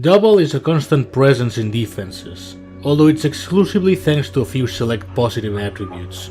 Double is a constant presence in defenses, although it's exclusively thanks to a few select positive attributes.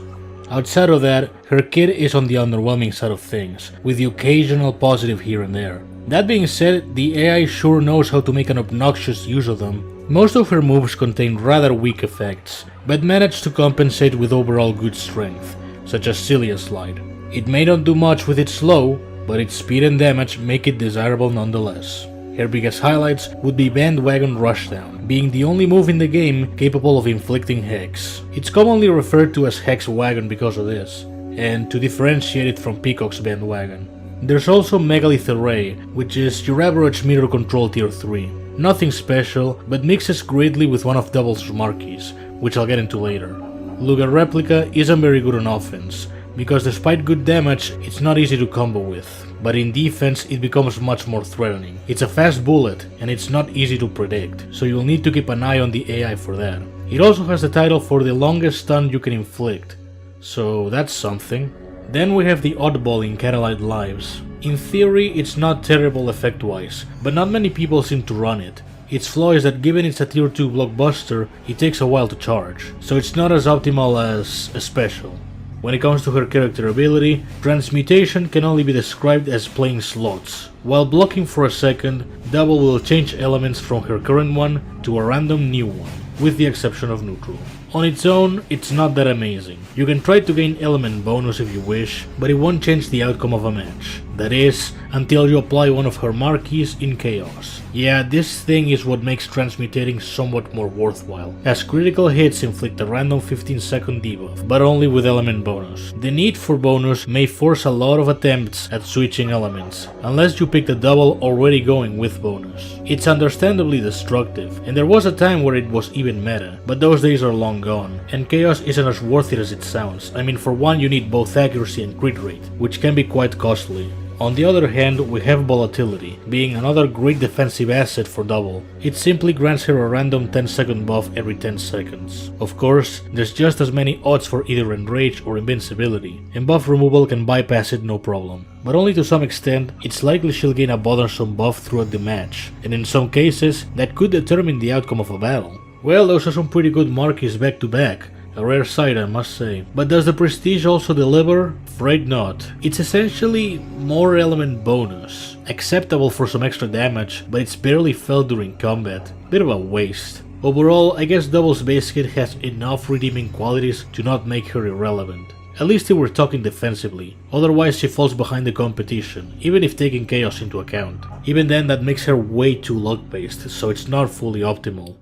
Outside of that, her kit is on the underwhelming side of things, with the occasional positive here and there. That being said, the AI sure knows how to make an obnoxious use of them. Most of her moves contain rather weak effects, but manage to compensate with overall good strength, such as Cilia Slide. It may not do much with its slow, but its speed and damage make it desirable nonetheless. Her biggest highlights would be Bandwagon Rushdown, being the only move in the game capable of inflicting Hex. It's commonly referred to as Hex Wagon because of this, and to differentiate it from Peacock's Bandwagon. There's also Megalith Array, which is your average meter control tier 3. Nothing special, but mixes greatly with one of Double's marquees, which I'll get into later. Lugar Replica isn't very good on offense, because despite good damage, it's not easy to combo with, but in defense it becomes much more threatening. It's a fast bullet, and it's not easy to predict, so you'll need to keep an eye on the AI for that. It also has the title for the longest stun you can inflict, so that's something. Then we have the oddball in Catalyte Lives. In theory, it's not terrible effect-wise, but not many people seem to run it. Its flaw is that given it's a tier 2 blockbuster, it takes a while to charge, so it's not as optimal as a special. When it comes to her character ability, Transmutation can only be described as playing slots. While blocking for a second, Double will change elements from her current one to a random new one, with the exception of neutral. On its own, it's not that amazing. You can try to gain element bonus if you wish, but it won't change the outcome of a match. That is, until you apply one of her marquees in Chaos. Yeah, this thing is what makes transmutating somewhat more worthwhile, as critical hits inflict a random 15-second debuff, but only with element bonus. The need for bonus may force a lot of attempts at switching elements, unless you pick the double already going with bonus. It's understandably destructive, and there was a time where it was even meta, but those days are long gone, and Chaos isn't as worth it as it sounds. I mean, for one you need both accuracy and crit rate, which can be quite costly. On the other hand, we have Volatility, being another great defensive asset for Double. It simply grants her a random 10-second buff every 10 seconds. Of course, there's just as many odds for either Enrage or Invincibility, and buff removal can bypass it no problem. But only to some extent, it's likely she'll gain a bothersome buff throughout the match, and in some cases, that could determine the outcome of a battle. Well, those are some pretty good marquees back to back. A rare sight, I must say. But does the Prestige also deliver? Afraid not. It's essentially more element bonus. Acceptable for some extra damage, but it's barely felt during combat. Bit of a waste. Overall, I guess Double's base kit has enough redeeming qualities to not make her irrelevant. At least if we're talking defensively. Otherwise she falls behind the competition, even if taking Chaos into account. Even then, that makes her way too luck-based, so it's not fully optimal.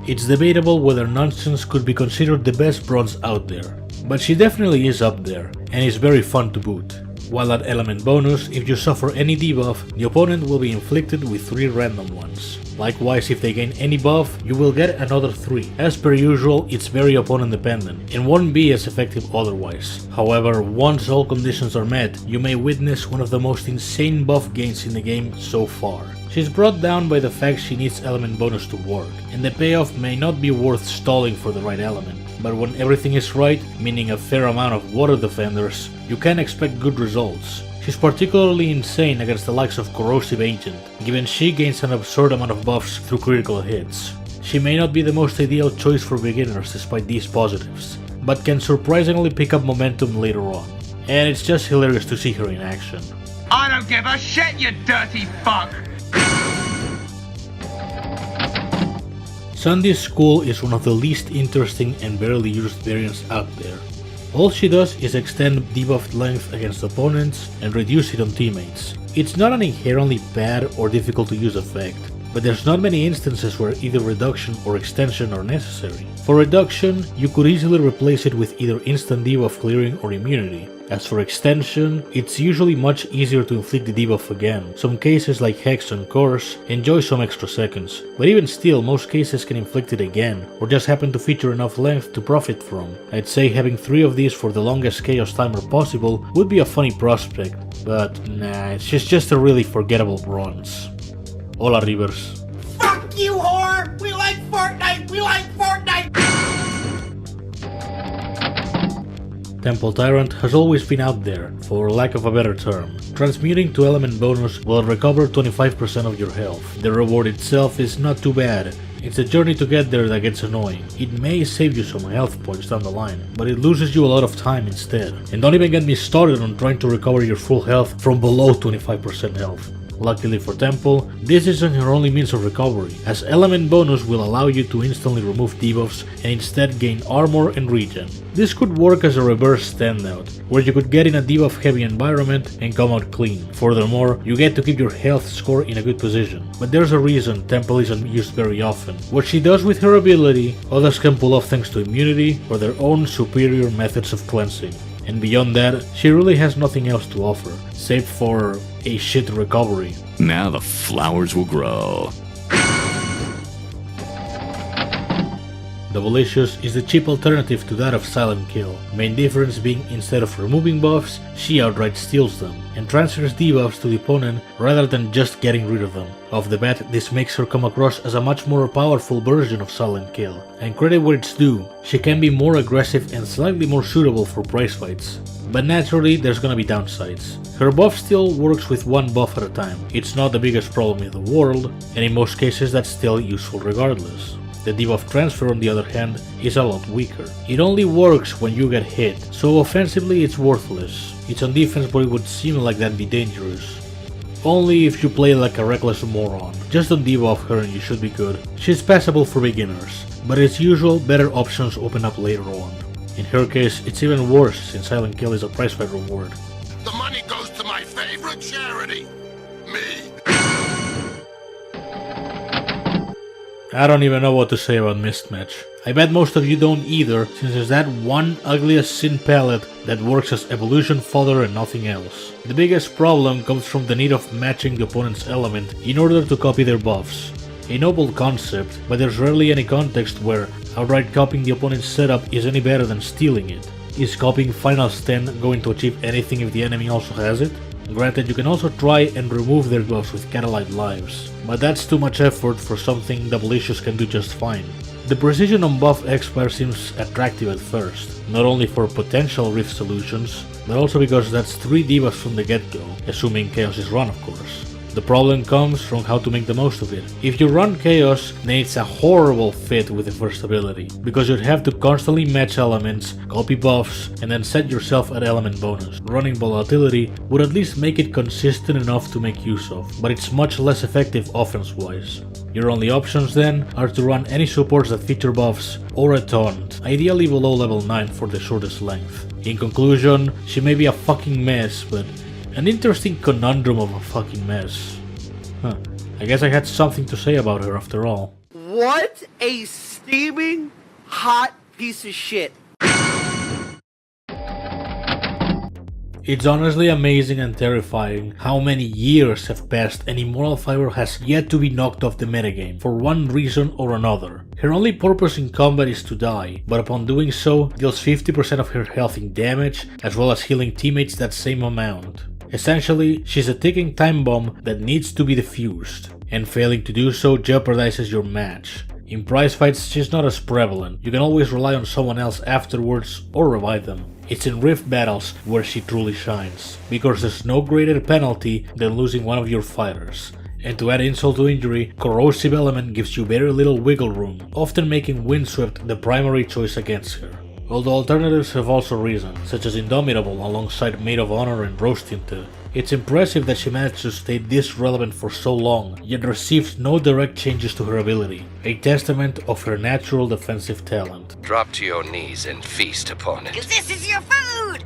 It's debatable whether Nunsense could be considered the best bronze out there, but she definitely is up there, and is very fun to boot. While at element bonus, if you suffer any debuff, the opponent will be inflicted with 3 random ones. Likewise, if they gain any buff, you will get another 3. As per usual, it's very opponent dependent, and won't be as effective otherwise. However, once all conditions are met, you may witness one of the most insane buff gains in the game so far. She's brought down by the fact she needs element bonus to work, and the payoff may not be worth stalling for the right element. But when everything is right, meaning a fair amount of water defenders, you can expect good results. She's particularly insane against the likes of Corrosive Agent, given she gains an absurd amount of buffs through critical hits. She may not be the most ideal choice for beginners despite these positives, but can surprisingly pick up momentum later on. And it's just hilarious to see her in action. I don't give a shit, you dirty fuck! Sundae School is one of the least interesting and barely used variants out there. All she does is extend debuffed length against opponents and reduce it on teammates. It's not an inherently bad or difficult to use effect, but there's not many instances where either reduction or extension are necessary. For reduction, you could easily replace it with either instant debuff clearing or immunity. As for extension, it's usually much easier to inflict the debuff again. Some cases like Hex and Course enjoy some extra seconds, but even still most cases can inflict it again, or just happen to feature enough length to profit from. I'd say having 3 of these for the longest Chaos timer possible would be a funny prospect, but nah, it's just a really forgettable bronze. Hola Rivers. Fuck you, whore! We like Fortnite! We like Fortnite! Temple Tyrant has always been out there, for lack of a better term. Transmuting to element bonus will recover 25% of your health. The reward itself is not too bad. It's the journey to get there that gets annoying. It may save you some health points down the line, but it loses you a lot of time instead. And don't even get me started on trying to recover your full health from below 25% health. Luckily for Temple, this isn't her only means of recovery, as element bonus will allow you to instantly remove debuffs and instead gain armor and regen. This could work as a reverse standout, where you could get in a debuff heavy environment and come out clean. Furthermore, you get to keep your health score in a good position. But there's a reason Temple isn't used very often. What she does with her ability, others can pull off thanks to immunity or their own superior methods of cleansing. And beyond that, she really has nothing else to offer, save for a shit recovery. Now the flowers will grow. Doublicious is the cheap alternative to that of Silent Kill, main difference being instead of removing buffs, she outright steals them, and transfers debuffs to the opponent rather than just getting rid of them. Off the bat, this makes her come across as a much more powerful version of Silent Kill, and credit where it's due, she can be more aggressive and slightly more suitable for prize fights. But naturally, there's gonna be downsides. Her buff still works with one buff at a time, it's not the biggest problem in the world, and in most cases that's still useful regardless. The debuff transfer, on the other hand, is a lot weaker. It only works when you get hit, so offensively it's worthless. It's on defense, but it would seem like that'd be dangerous. Only if you play like a reckless moron. Just don't debuff her and you should be good. She's passable for beginners, but as usual, better options open up later on. In her case, it's even worse since Silent Kill is a prize fight reward. The money goes to my favorite charity, me. I don't even know what to say about Myst-Match. I bet most of you don't either, since there's that one ugliest sin palette that works as evolution fodder and nothing else. The biggest problem comes from the need of matching the opponent's element in order to copy their buffs. A noble concept, but there's rarely any context where outright copying the opponent's setup is any better than stealing it. Is copying Final Stand going to achieve anything if the enemy also has it? Granted, you can also try and remove their buffs with Catalyte Lives, but that's too much effort for something Doublicious can do just fine. The precision on buff Expire seems attractive at first, not only for potential Rift solutions, but also because that's 3 debuffs from the get-go, assuming Chaos is run of course. The problem comes from how to make the most of it. If you run Chaos, then it's a horrible fit with the first ability, because you'd have to constantly match elements, copy buffs, and then set yourself at element bonus. Running Volatility would at least make it consistent enough to make use of, but it's much less effective offense-wise. Your only options then are to run any supports that feature buffs, or a taunt, ideally below level 9 for the shortest length. In conclusion, she may be a fucking mess, but an interesting conundrum of a fucking mess. I guess I had something to say about her after all. What a steaming hot piece of shit. It's honestly amazing and terrifying how many years have passed and Immoral Fiber has yet to be knocked off the metagame for one reason or another. Her only purpose in combat is to die, but upon doing so, deals 50% of her health in damage, as well as healing teammates that same amount. Essentially, she's a ticking time bomb that needs to be defused, and failing to do so jeopardizes your match. In prize fights, she's not as prevalent, you can always rely on someone else afterwards or revive them. It's in Rift battles where she truly shines, because there's no greater penalty than losing one of your fighters. And to add insult to injury, Corrosive Element gives you very little wiggle room, often making Windswept the primary choice against her. Although alternatives have also risen, such as Indomitable alongside Maid of Honor and Rose Tinted. It's impressive that she managed to stay this relevant for so long, yet received no direct changes to her ability, a testament of her natural defensive talent. Drop to your knees and feast upon it. 'Cause this is your food!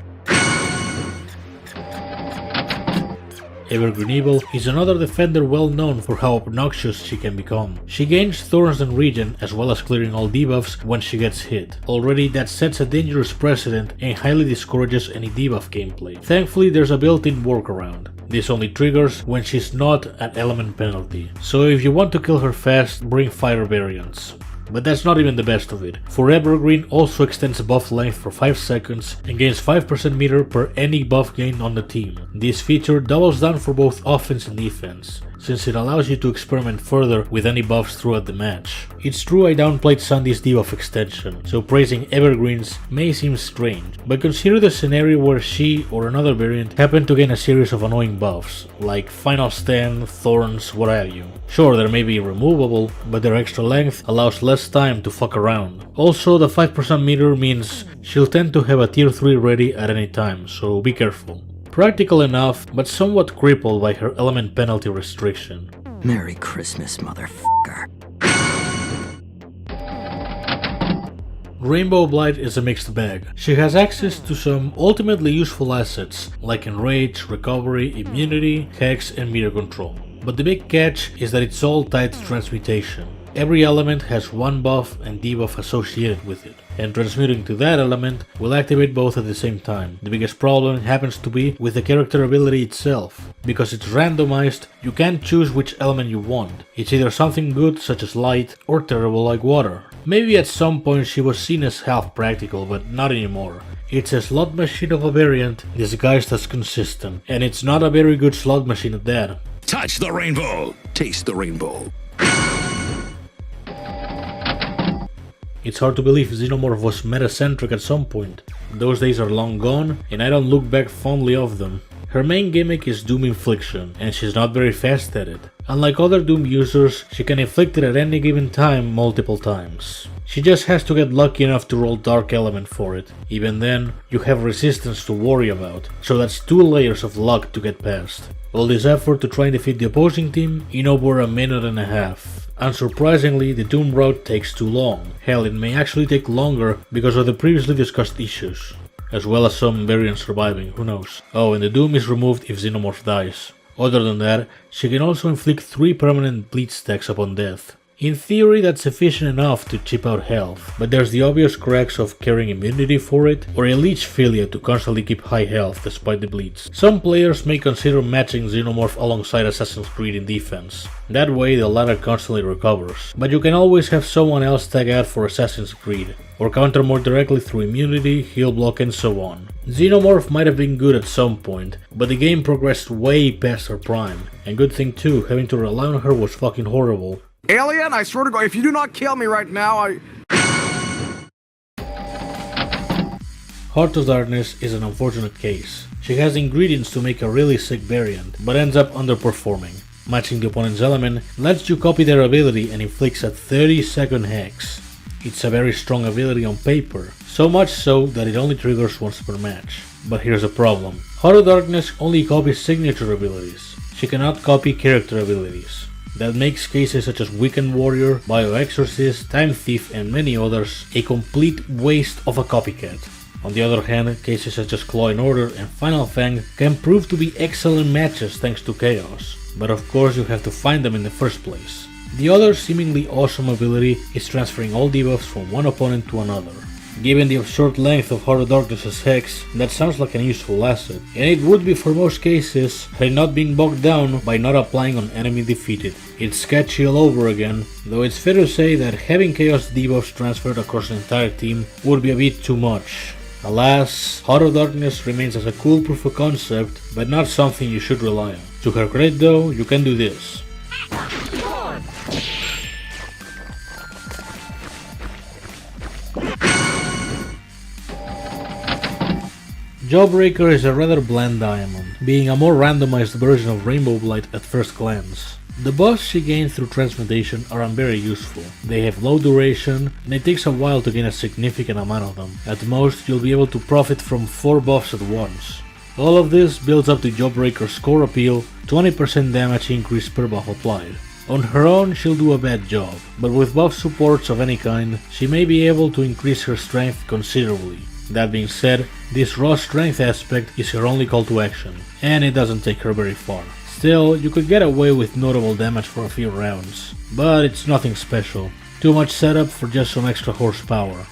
Evergreen Evil is another defender well known for how obnoxious she can become. She gains thorns and regen as well as clearing all debuffs when she gets hit. Already that sets a dangerous precedent and highly discourages any debuff gameplay. Thankfully there's a built-in workaround. This only triggers when she's not at element penalty, so if you want to kill her fast, bring fire variants. But that's not even the best of it, for Evergreen also extends buff length for 5 seconds and gains 5% meter per any buff gained on the team. This feature doubles down for both offense and defense, since it allows you to experiment further with any buffs throughout the match. It's true I downplayed Sundae's debuff extension, so praising evergreens may seem strange, but consider the scenario where she or another variant happen to gain a series of annoying buffs, like Final Stand, Thorns, what have you. Sure, they may be removable, but their extra length allows less time to fuck around. Also, the 5% meter means she'll tend to have a tier 3 ready at any time, so be careful. Practical enough, but somewhat crippled by her element penalty restriction. Merry Christmas, motherfucker. Rainbow Blight is a mixed bag. She has access to some ultimately useful assets, like Enrage, Recovery, Immunity, Hex, and Meter Control. But the big catch is that it's all tied to transmutation. Every element has one buff and debuff associated with it, and transmuting to that element will activate both at the same time. The biggest problem happens to be with the character ability itself. Because it's randomized, you can't choose which element you want. It's either something good such as light, or terrible like water. Maybe at some point she was seen as half practical, but not anymore. It's a slot machine of a variant disguised as consistent, and it's not a very good slot machine at that. Touch the rainbow. Taste the rainbow. It's hard to believe Xenomorph was meta-centric at some point. Those days are long gone, and I don't look back fondly of them. Her main gimmick is Doom Infliction, and she's not very fast at it. Unlike other Doom users, she can inflict it at any given time multiple times. She just has to get lucky enough to roll Dark Element for it. Even then, you have resistance to worry about, so that's 2 layers of luck to get past. All this effort to try and defeat the opposing team in over a minute and a half. Unsurprisingly, the Doom route takes too long. Hell, it may actually take longer because of the previously discussed issues. As well as some variants surviving, who knows. Oh, and the Doom is removed if Xenomorph dies. Other than that, she can also inflict 3 permanent bleed stacks upon death. In theory, that's sufficient enough to chip out health, but there's the obvious cracks of carrying immunity for it, or a leech failure to constantly keep high health despite the bleeds. Some players may consider matching Xenomorph alongside Assassin's Creed in defense. That way the latter constantly recovers, but you can always have someone else tag out for Assassin's Creed, or counter more directly through immunity, heal block and so on. Xenomorph might have been good at some point, but the game progressed way past her prime, and good thing too, having to rely on her was fucking horrible. Alien, I swear to God, if you do not kill me right now, Heart of Darkness is an unfortunate case. She has ingredients to make a really sick variant, but ends up underperforming. Matching the opponent's element lets you copy their ability and inflicts a 30-second hex. It's a very strong ability on paper, so much so that it only triggers once per match. But here's the problem. Heart of Darkness only copies signature abilities. She cannot copy character abilities. That makes cases such as Weekend Warrior, Bioexorcist, Time Thief and many others a complete waste of a copycat. On the other hand, cases such as Claw in Order and Final Fang can prove to be excellent matches thanks to Chaos, but of course you have to find them in the first place. The other seemingly awesome ability is transferring all debuffs from one opponent to another. Given the short length of Heart of Darkness' Hex, that sounds like an useful asset, and it would be for most cases had it not been bogged down by not applying on enemy defeated. It's sketchy all over again, though it's fair to say that having Chaos debuffs transferred across an entire team would be a bit too much. Alas, Heart of Darkness remains as a cool proof of concept, but not something you should rely on. To her credit though, you can do this. Jawbreaker is a rather bland diamond, being a more randomized version of Rainbow Blight at first glance. The buffs she gains through transmutation are very useful. They have low duration, and it takes a while to gain a significant amount of them. At most, you'll be able to profit from 4 buffs at once. All of this builds up to Jawbreaker's core appeal, 20% damage increase per buff applied. On her own, she'll do a bad job, but with buff supports of any kind, she may be able to increase her strength considerably. That being said, this raw strength aspect is her only call to action, and it doesn't take her very far. Still, you could get away with notable damage for a few rounds, but it's nothing special. Too much setup for just some extra horsepower.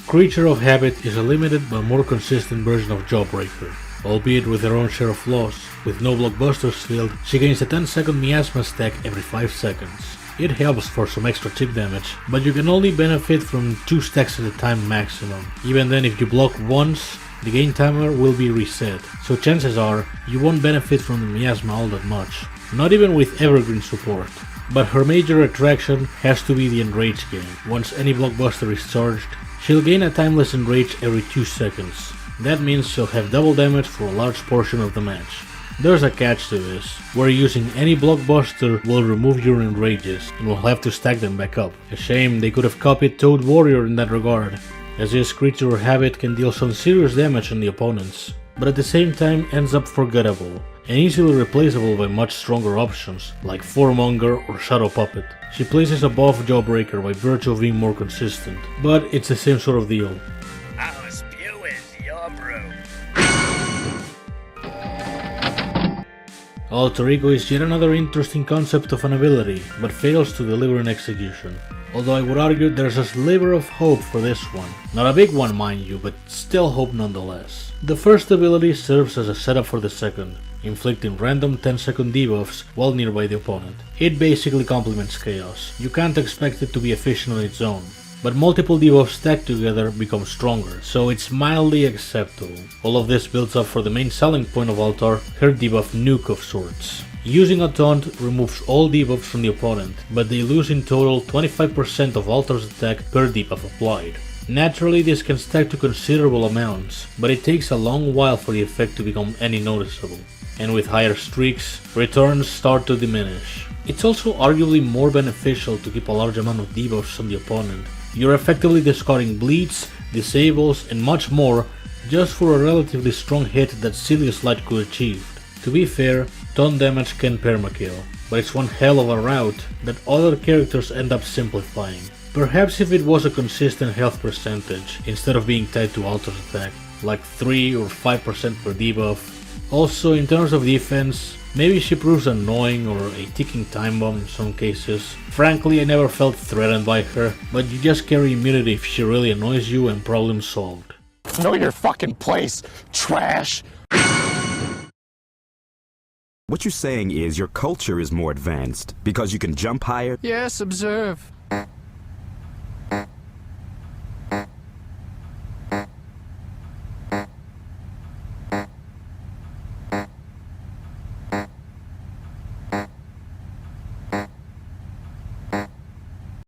Creature of Habit is a limited but more consistent version of Jawbreaker. Albeit with her own share of flaws, with no blockbusters field, she gains a 10-second miasma stack every 5 seconds. It helps for some extra chip damage, but you can only benefit from 2 stacks at a time maximum. Even then, if you block once, the game timer will be reset, so chances are you won't benefit from the miasma all that much, not even with Evergreen support. But her major attraction has to be the enrage game. Once any blockbuster is charged, she'll gain a timeless enrage every 2 seconds. That means she'll have double damage for a large portion of the match. There's a catch to this, where using any blockbuster will remove your enrages and will have to stack them back up. A shame they could have copied Toad Warrior in that regard, as this creature or habit can deal some serious damage on the opponents, but at the same time ends up forgettable and easily replaceable by much stronger options like Foremonger or Shadow Puppet. She places above Jawbreaker by virtue of being more consistent, but it's the same sort of deal. Our spew is your brew. Alter Ego is yet another interesting concept of an ability, but fails to deliver in execution. Although I would argue there's a sliver of hope for this one. Not a big one, mind you, but still hope nonetheless. The first ability serves as a setup for the second, inflicting random 10-second debuffs while nearby the opponent. It basically complements Chaos. You can't expect it to be efficient on its own, but multiple debuffs stacked together become stronger, so it's mildly acceptable. All of this builds up for the main selling point of Altar, her debuff Nuke of sorts. Using a taunt removes all debuffs from the opponent, but they lose in total 25% of Altar's attack per debuff applied. Naturally, this can stack to considerable amounts, but it takes a long while for the effect to become any noticeable. And with higher streaks, returns start to diminish. It's also arguably more beneficial to keep a large amount of debuffs on the opponent. You're effectively discarding bleeds, disables, and much more just for a relatively strong hit that Silius Light could achieve. To be fair, taunt damage can permakill, but it's one hell of a route that other characters end up simplifying. Perhaps if it was a consistent health percentage, instead of being tied to Altar's attack, like 3 or 5% per debuff. Also, in terms of defense, maybe she proves annoying or a ticking time bomb in some cases. Frankly, I never felt threatened by her, but you just carry immunity if she really annoys you and problem solved. Know your fucking place, trash! What you're saying is your culture is more advanced because you can jump higher? Yes, observe.